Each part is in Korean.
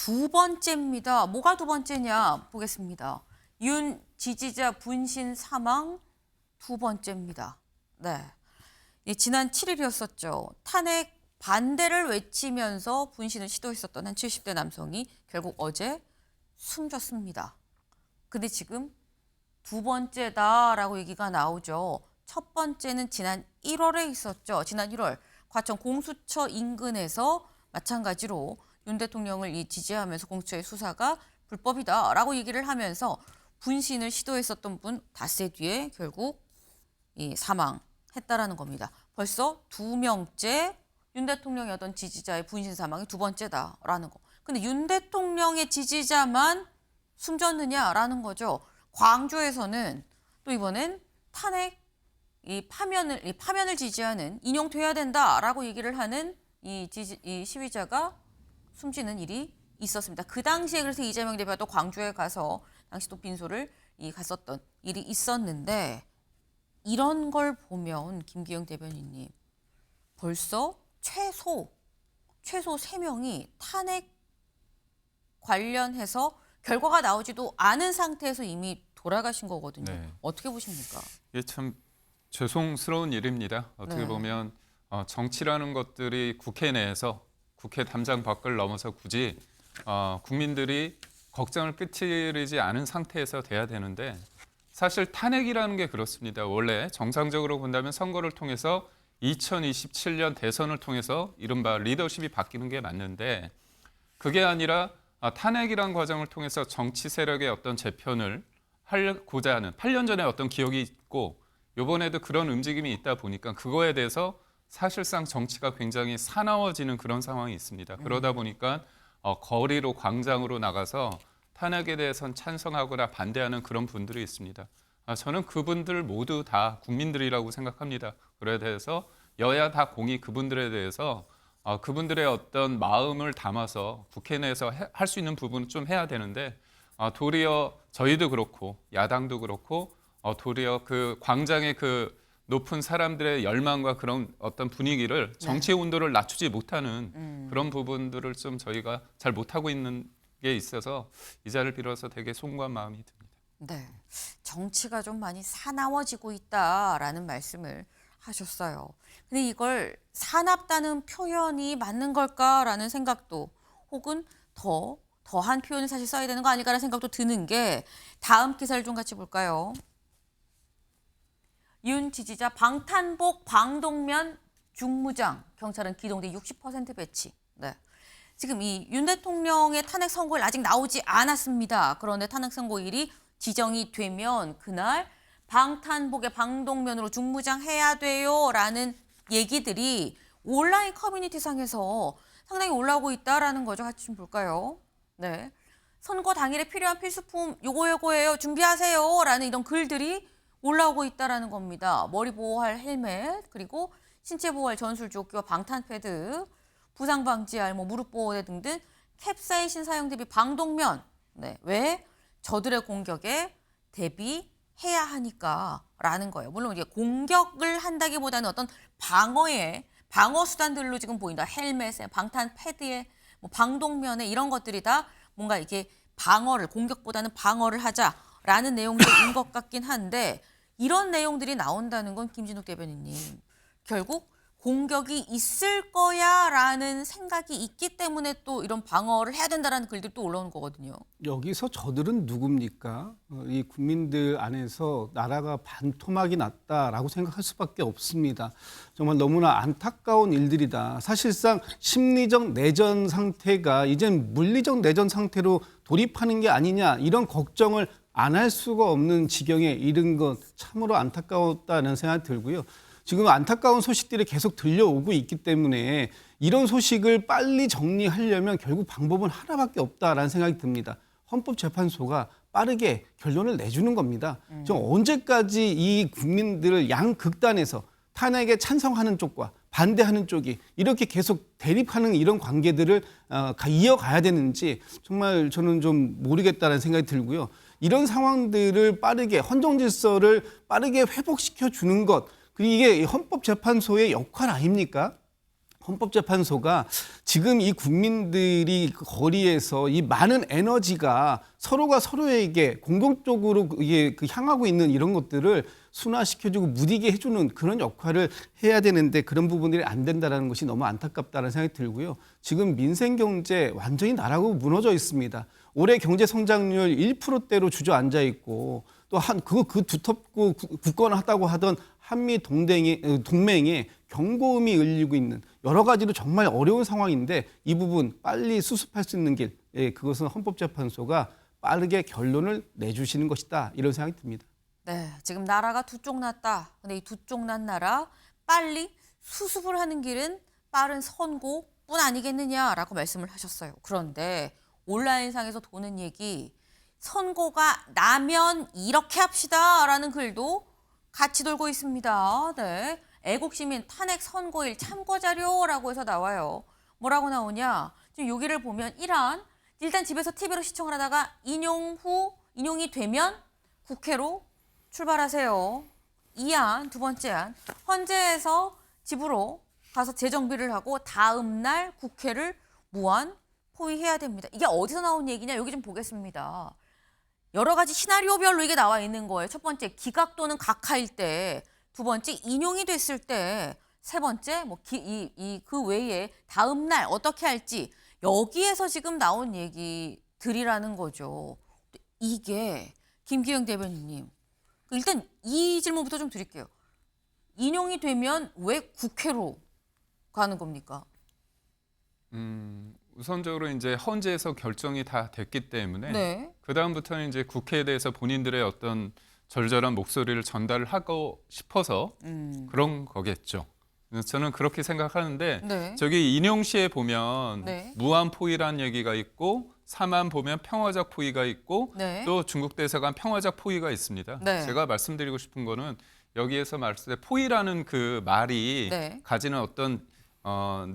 두 번째입니다. 뭐가 두 번째냐 보겠습니다. 윤 지지자 분신 사망 두 번째입니다. 네, 지난 7일이었었죠. 탄핵 반대를 외치면서 분신을 시도했었던 한 70대 남성이 결국 어제 숨졌습니다. 근데 지금 두 번째다라고 얘기가 나오죠. 첫 번째는 지난 1월에 있었죠. 지난 1월 과천 공수처 인근에서 마찬가지로 윤 대통령을 지지하면서 공수처의 수사가 불법이다라고 얘기를 하면서 분신을 시도했었던 분 닷새 뒤에 결국 사망했다라는 겁니다. 벌써 2명째 윤 대통령의 어떤 지지자의 분신 사망이 두 번째다라는 거. 근데 윤 대통령의 지지자만 숨졌느냐라는 거죠. 광주에서는 또 이번엔 탄핵 파면을 지지하는 인용돼야 된다라고 얘기를 하는 이 시위자가 숨지는 일이 있었습니다. 그 당시에 그래서 이재명 대표가 또 광주에 가서 당시 또 빈소를 갔었던 일이 있었는데 이런 걸 보면 김기영 대변인님 벌써 최소 3명이 탄핵 관련해서 결과가 나오지도 않은 상태에서 이미 돌아가신 거거든요. 네. 어떻게 보십니까? 이게 참 죄송스러운 일입니다. 어떻게 네. 보면 정치라는 것들이 국회 내에서 국회 담장 밖을 넘어서 굳이 국민들이 걱정을 끼치지 않은 상태에서 돼야 되는데 사실 탄핵이라는 게 그렇습니다. 원래 정상적으로 본다면 선거를 통해서 2027년 대선을 통해서 이른바 리더십이 바뀌는 게 맞는데 그게 아니라 탄핵이란 과정을 통해서 정치 세력의 어떤 재편을 하고자 하는 8년 전에 어떤 기억이 있고 이번에도 그런 움직임이 있다 보니까 그거에 대해서 사실상 정치가 굉장히 사나워지는 그런 상황이 있습니다. 그러다 보니까 거리로 광장으로 나가서 탄핵에 대해서는 찬성하거나 반대하는 그런 분들이 있습니다. 저는 그분들 모두 다 국민들이라고 생각합니다. 그래 대해서 여야 다 공히 그분들에 대해서 그분들의 어떤 마음을 담아서 국회 내에서 할 수 있는 부분은 좀 해야 되는데 도리어 저희도 그렇고 야당도 그렇고 도리어 그 광장의 그 높은 사람들의 열망과 그런 어떤 분위기를 정치의 온도를 낮추지 못하는 그런 부분들을 좀 저희가 잘 못하고 있는 게 있어서 이 자리를 빌어서 되게 송구한 마음이 듭니다. 네, 정치가 좀 많이 사나워지고 있다라는 말씀을 하셨어요. 근데 이걸 사납다는 표현이 맞는 걸까라는 생각도 혹은 더한 표현을 사실 써야 되는 거 아닐까라는 생각도 드는 게 다음 기사를 좀 같이 볼까요? 윤 지지자 방탄복 방독면 중무장 경찰은 기동대 60% 배치. 네. 지금 이 윤 대통령의 탄핵 선고일 아직 나오지 않았습니다. 그런데 탄핵 선고일이 지정이 되면 그날 방탄복에 방독면으로 중무장해야 돼요라는 얘기들이 온라인 커뮤니티상에서 상당히 올라오고 있다라는 거죠. 같이 좀 볼까요? 네. 선거 당일에 필요한 필수품 요거예요. 준비하세요라는 이런 글들이 올라오고 있다라는 겁니다. 머리 보호할 헬멧, 그리고 신체 보호할 전술 조끼와 방탄 패드, 부상 방지할 무릎 보호대 등등 캡사이신 사용 대비 방독면. 네. 왜? 저들의 공격에 대비해야 하니까라는 거예요. 물론 이게 공격을 한다기보다는 어떤 방어 수단들로 지금 보인다. 헬멧에, 방탄 패드에, 방독면에 이런 것들이 다 뭔가 이게 공격보다는 방어를 하자라는 내용들인 것 같긴 한데 이런 내용들이 나온다는 건 김진욱 대변인님 결국 공격이 있을 거야라는 생각이 있기 때문에 또 이런 방어를 해야 된다라는 글들이 또 올라오는 거거든요. 여기서 저들은 누굽니까? 이 국민들 안에서 나라가 반토막이 났다라고 생각할 수밖에 없습니다. 정말 너무나 안타까운 일들이다. 사실상 심리적 내전 상태가 이젠 물리적 내전 상태로 돌입하는 게 아니냐 이런 걱정을 안 할 수가 없는 지경에 이른 것 참으로 안타까웠다는 생각이 들고요. 지금 안타까운 소식들이 계속 들려오고 있기 때문에 이런 소식을 빨리 정리하려면 결국 방법은 하나밖에 없다라는 생각이 듭니다. 헌법재판소가 빠르게 결론을 내주는 겁니다. 지금 언제까지 이 국민들을 양극단에서 탄핵에 찬성하는 쪽과 반대하는 쪽이 이렇게 계속 대립하는 이런 관계들을 이어가야 되는지 정말 저는 좀 모르겠다는 생각이 들고요. 이런 상황들을 빠르게 헌정 질서를 빠르게 회복시켜 주는 것, 그리고 이게 헌법재판소의 역할 아닙니까? 헌법재판소가 지금 이 국민들이 그 거리에서 이 많은 에너지가 서로가 서로에게 공동적으로 이게 향하고 있는 이런 것들을 순화시켜주고 무디게 해주는 그런 역할을 해야 되는데 그런 부분들이 안 된다는 것이 너무 안타깝다는 생각이 들고요. 지금 민생 경제 완전히 나라고 무너져 있습니다. 올해 경제 성장률 1%대로 주저앉아 있고 또 그 두텁고 굳건하다고 하던 한미 동맹에 경고음이 울리고 있는 여러 가지로 정말 어려운 상황인데 이 부분 빨리 수습할 수 있는 길, 그것은 헌법재판소가 빠르게 결론을 내주시는 것이다 이런 생각이 듭니다. 네, 지금 나라가 두 쪽 났다. 근데 이 두 쪽 난 나라 빨리 수습을 하는 길은 빠른 선고뿐 아니겠느냐라고 말씀을 하셨어요. 그런데 온라인상에서 도는 얘기, 선고가 나면 이렇게 합시다라는 글도 같이 돌고 있습니다. 네, 애국시민 탄핵 선고일 참고 자료라고 해서 나와요. 뭐라고 나오냐? 지금 여기를 보면 일단 집에서 TV로 시청을 하다가 인용이 되면 국회로 출발하세요. 2안, 두 번째 안. 헌재에서 집으로 가서 재정비를 하고 다음 날 국회를 무한 포위해야 됩니다. 이게 어디서 나온 얘기냐? 여기 좀 보겠습니다. 여러 가지 시나리오별로 이게 나와 있는 거예요. 첫 번째, 기각 또는 각하일 때. 두 번째, 인용이 됐을 때. 세 번째, 그 외에 다음 날 어떻게 할지. 여기에서 지금 나온 얘기들이라는 거죠. 이게 김기영 대변인님. 일단 이 질문부터 좀 드릴게요. 인용이 되면 왜 국회로 가는 겁니까? 우선적으로 이제 헌재에서 결정이 다 됐기 때문에 네. 그 다음부터는 이제 국회에 대해서 본인들의 어떤 절절한 목소리를 전달하고 싶어서 그런 거겠죠. 그래서 저는 그렇게 생각하는데 네. 저기 인용시에 보면 네. 무한 포위라는 얘기가 있고 3안 보면 평화적 포위가 있고 네. 또 중국 대사관 평화적 포위가 있습니다. 네. 제가 말씀드리고 싶은 거는 여기에서 말씀드린 포위라는 그 말이 네. 가지는 어떤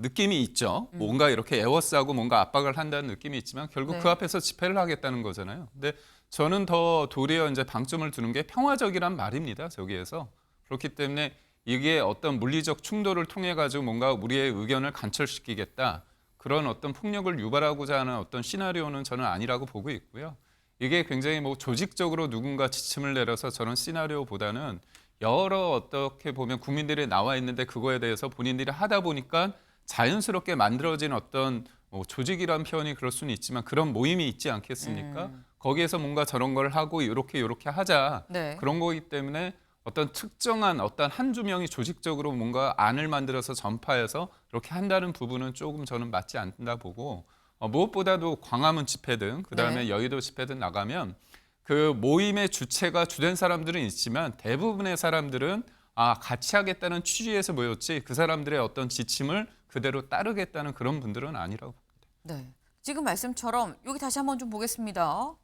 느낌이 있죠. 뭔가 이렇게 에워싸고 뭔가 압박을 한다는 느낌이 있지만 결국 네. 그 앞에서 집회를 하겠다는 거잖아요. 근데 저는 더 도리어 이제 방점을 두는 게 평화적이란 말입니다. 저기에서. 그렇기 때문에 이게 어떤 물리적 충돌을 통해 가지고 뭔가 우리의 의견을 관철시키겠다. 그런 어떤 폭력을 유발하고자 하는 어떤 시나리오는 저는 아니라고 보고 있고요. 이게 굉장히 뭐 조직적으로 누군가 지침을 내려서 저런 시나리오보다는 여러 어떻게 보면 국민들이 나와 있는데 그거에 대해서 본인들이 하다 보니까 자연스럽게 만들어진 어떤 뭐 조직이란 표현이 그럴 수는 있지만 그런 모임이 있지 않겠습니까? 거기에서 뭔가 저런 걸 하고 이렇게 하자. 네. 그런 거기 때문에 어떤 특정한 어떤 한두 명이 조직적으로 뭔가 안을 만들어서 전파해서 이렇게 한다는 부분은 조금 저는 맞지 않는다 보고 무엇보다도 광화문 집회든 그다음에 네. 여의도 집회든 나가면 그 모임의 주체가 주된 사람들은 있지만 대부분의 사람들은 같이 하겠다는 취지에서 모였지 그 사람들의 어떤 지침을 그대로 따르겠다는 그런 분들은 아니라고 봅니다. 네. 지금 말씀처럼 여기 다시 한번 좀 보겠습니다.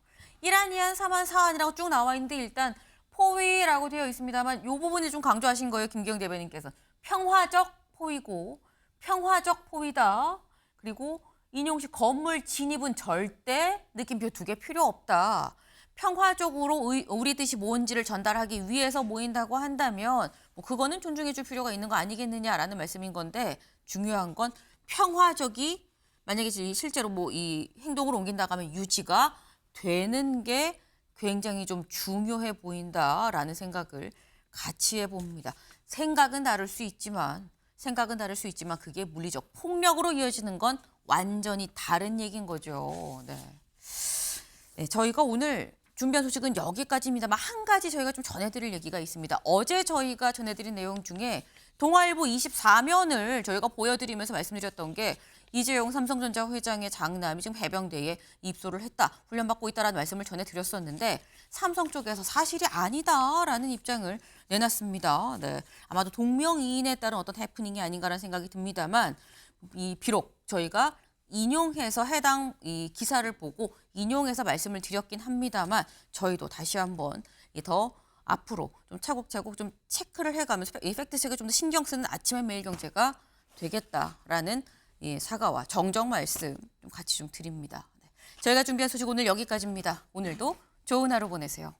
1안, 2안, 3안, 4안이라고 쭉 나와 있는데 일단 포위라고 되어 있습니다만 이 부분을 좀 강조하신 거예요. 김기영 대변인께서. 평화적 포위고 평화적 포위다. 그리고 인용시 건물 진입은 절대 느낌표 2개 필요 없다. 평화적으로 우리 뜻이 뭔지를 전달하기 위해서 모인다고 한다면 뭐 그거는 존중해 줄 필요가 있는 거 아니겠느냐라는 말씀인 건데 중요한 건 평화적이 만약에 실제로 뭐 이 행동을 옮긴다고 하면 유지가 되는 게 굉장히 좀 중요해 보인다라는 생각을 같이 해봅니다. 생각은 다를 수 있지만 그게 물리적 폭력으로 이어지는 건 완전히 다른 얘기인 거죠. 네. 네, 저희가 오늘 준비한 소식은 여기까지입니다만 한 가지 저희가 좀 전해드릴 얘기가 있습니다. 어제 저희가 전해드린 내용 중에 동아일보 24면을 저희가 보여드리면서 말씀드렸던 게 이재용 삼성전자 회장의 장남이 지금 해병대에 입소를 했다, 훈련받고 있다라는 말씀을 전해드렸었는데 삼성 쪽에서 사실이 아니다라는 입장을 내놨습니다. 네, 아마도 동명이인에 따른 어떤 해프닝이 아닌가라는 생각이 듭니다만 비록 저희가 인용해서 해당 이 기사를 보고 인용해서 말씀을 드렸긴 합니다만 저희도 다시 한번 더 앞으로 좀 차곡차곡 좀 체크를 해가면서 이 팩트체크에 좀 더 신경 쓰는 아침의 매일경제가 되겠다라는 사과와 정정 말씀 좀 같이 좀 드립니다. 네. 저희가 준비한 소식 오늘 여기까지입니다. 오늘도 좋은 하루 보내세요.